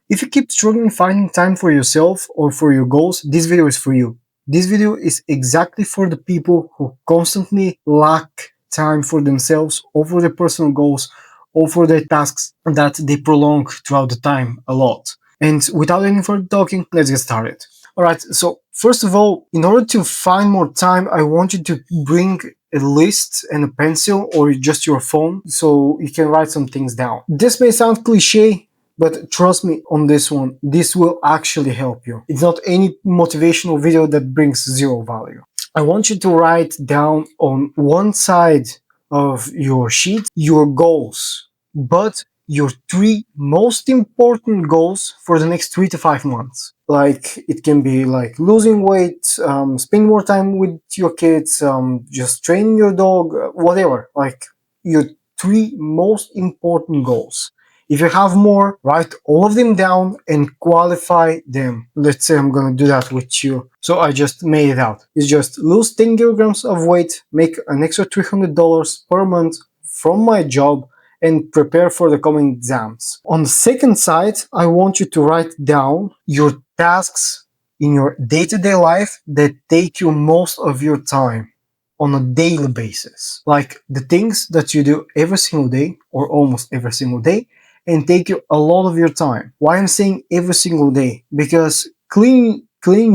If you keep struggling finding time for yourself or for your goals, this video is for you. This video is exactly for the people who constantly lack time for themselves or for their personal goals or for their tasks that they prolong throughout the time a lot. And without any further talking, let's get started. Alright, so first of all, in order to find more time, I want you to bring a list and a pencil or just your phone so you can write some things down. This may sound cliche, but trust me on this one, this will actually help you. It's not any motivational video that brings zero value. I want you to write down on one side of your sheet your goals, but your 3 most important goals for the next 3 to 5 months. Like it can be like losing weight, spending more time with your kids, just training your dog, whatever. Like your 3 most important goals. If you have more, write all of them down and qualify them. Let's say I'm gonna do that with you. So I just made it out. It's just lose 10 kilograms of weight, make an extra $300 per month from my job, and prepare for the coming exams. On the second side, I want you to write down your tasks in your day-to-day life that take you most of your time on a daily basis. Like the things that you do every single day or almost every single day and take you a lot of your time. Why I'm saying every single day? Because cleaning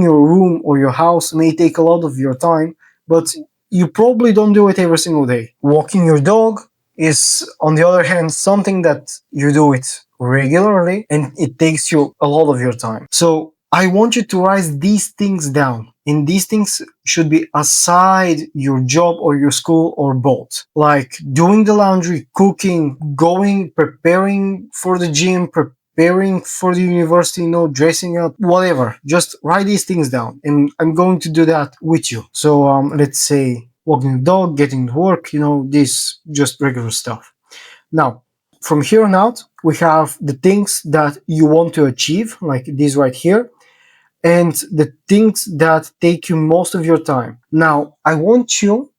your room or your house may take a lot of your time, but you probably don't do it every single day. Walking your dog is, on the other hand, something that you do it regularly and it takes you a lot of your time. So I want you to write these things down, and these things should be aside your job or your school or both. Like doing the laundry, cooking, going, preparing for the gym, preparing for the university, dressing up, whatever. Just write these things down, and I'm going to do that with you. So let's say walking the dog, getting to work, this just regular stuff. Now, from here on out, we have the things that you want to achieve, like these right here, and the things that take you most of your time. Now, I want you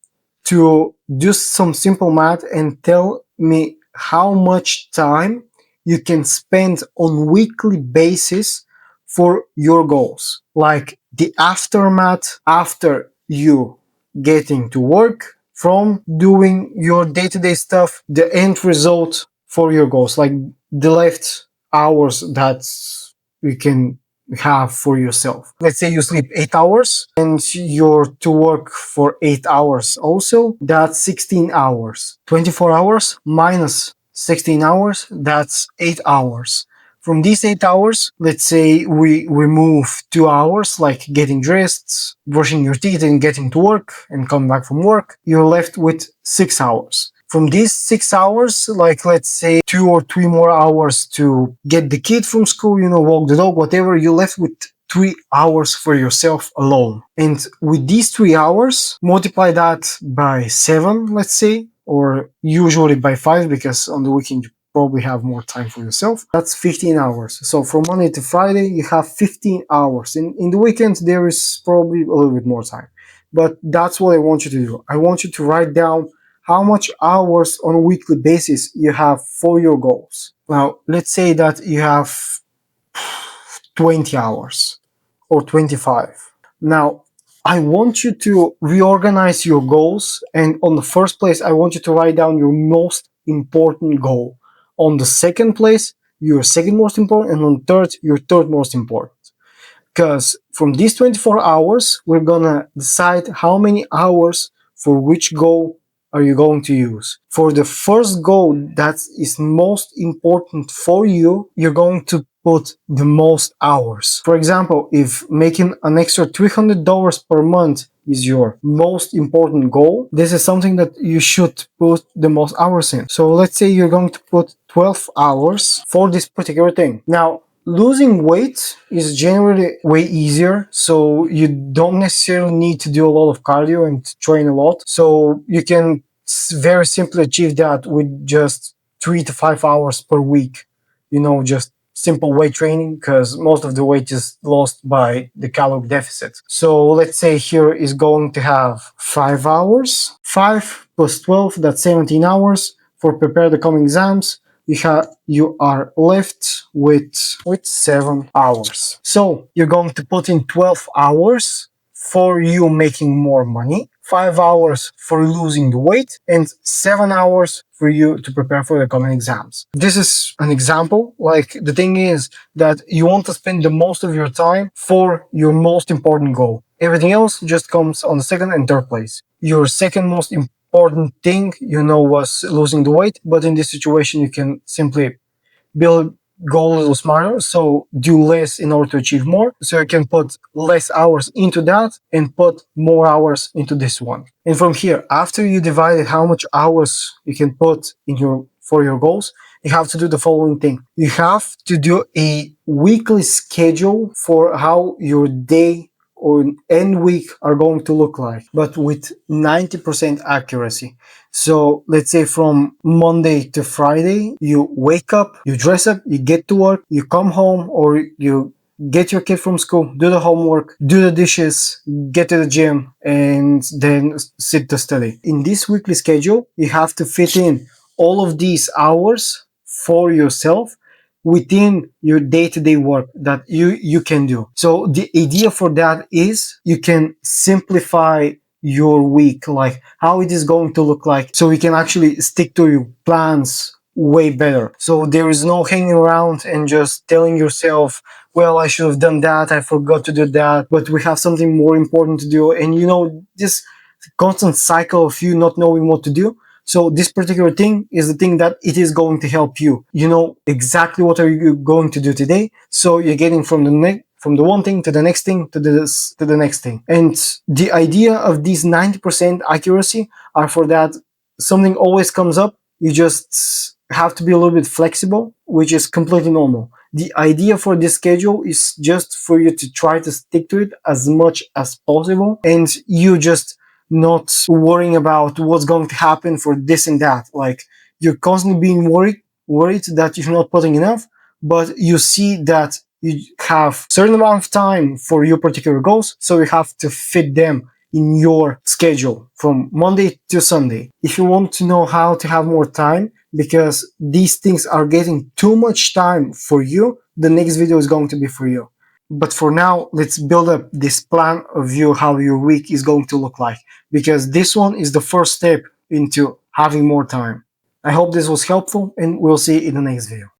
to do some simple math and tell me how much time you can spend on weekly basis for your goals. Like the aftermath after you getting to work, from doing your day-to-day stuff, the end result for your goals, like the left hours that you can have for yourself. Let's say you sleep 8 hours and you're to work for 8 hours also, that's 16 hours. 24 hours minus 16 hours, that's 8 hours. From these 8 hours, let's say we remove 2 hours, like getting dressed, brushing your teeth and getting to work and coming back from work, you're left with 6 hours. From these 6 hours, like let's say 2 or 3 more hours to get the kid from school, walk the dog, whatever, you're left with 3 hours for yourself alone. And with these 3 hours, multiply that by 7, let's say, or usually by 5, because on the weekend you probably have more time for yourself. That's 15 hours. So from Monday to Friday, you have 15 hours. In the weekend, there is probably a little bit more time. But that's what I want you to do. I want you to write down how much hours on a weekly basis you have for your goals. Now, let's say that you have 20 hours or 25. Now, I want you to reorganize your goals, and on the first place, I want you to write down your most important goal. On the second place, your second most important, and on third, your third most important. Because from these 24 hours, we're gonna decide how many hours for which goal are you going to use. For the first goal that is most important for you, you're going to put the most hours. For example, if making an extra $300 per month is your most important goal, this is something that you should put the most hours in. So let's say you're going to put 12 hours for this particular thing. Now, losing weight is generally way easier, so you don't necessarily need to do a lot of cardio and train a lot. So you can very simply achieve that with just 3 to 5 hours per week. Just simple weight training, because most of the weight is lost by the calorie deficit. So let's say here is going to have 5 hours. 5 plus 12, that's 17 hours for prepare the coming exams. you are left with 7 hours. So you're going to put in 12 hours for you making more money, 5 hours for losing the weight, and 7 hours for you to prepare for the coming exams. This is an example. Like, the thing is that you want to spend the most of your time for your most important goal. Everything else just comes on the second and third place. Your second most important thing, was losing the weight, but in this situation, you can simply build go a little smarter, so do less in order to achieve more, so you can put less hours into that and put more hours into this one. And from here, after you divided how much hours you can put in for your goals, you have to do the following thing. You have to do a weekly schedule for how your day or end week are going to look like, but with 90% accuracy. So let's say from Monday to Friday, you wake up, you dress up, you get to work, you come home, or you get your kid from school, do the homework, do the dishes, get to the gym, and then sit to study. In this weekly schedule, you have to fit in all of these hours for yourself within your day-to-day work that you can do. So the idea for that is you can simplify your week, like how it is going to look like, so you can actually stick to your plans way better. So there is no hanging around and just telling yourself, well, I should have done that, I forgot to do that, but we have something more important to do. And this constant cycle of you not knowing what to do. So this particular thing is the thing that it is going to help you. You know exactly what are you going to do today. So you're getting from the one thing to the next thing to the next thing. And the idea of these 90% accuracy are for that something always comes up. You just have to be a little bit flexible, which is completely normal. The idea for this schedule is just for you to try to stick to it as much as possible, and you just not worrying about what's going to happen for this and that. Like, you're constantly being worried that you're not putting enough, but you see that you have certain amount of time for your particular goals, so you have to fit them in your schedule from Monday to Sunday. If you want to know how to have more time, because these things are getting too much time for you, the next video is going to be for you. But for now, let's build up this plan of you how your week is going to look like, because this one is the first step into having more time. I hope this was helpful, and we'll see you in the next video.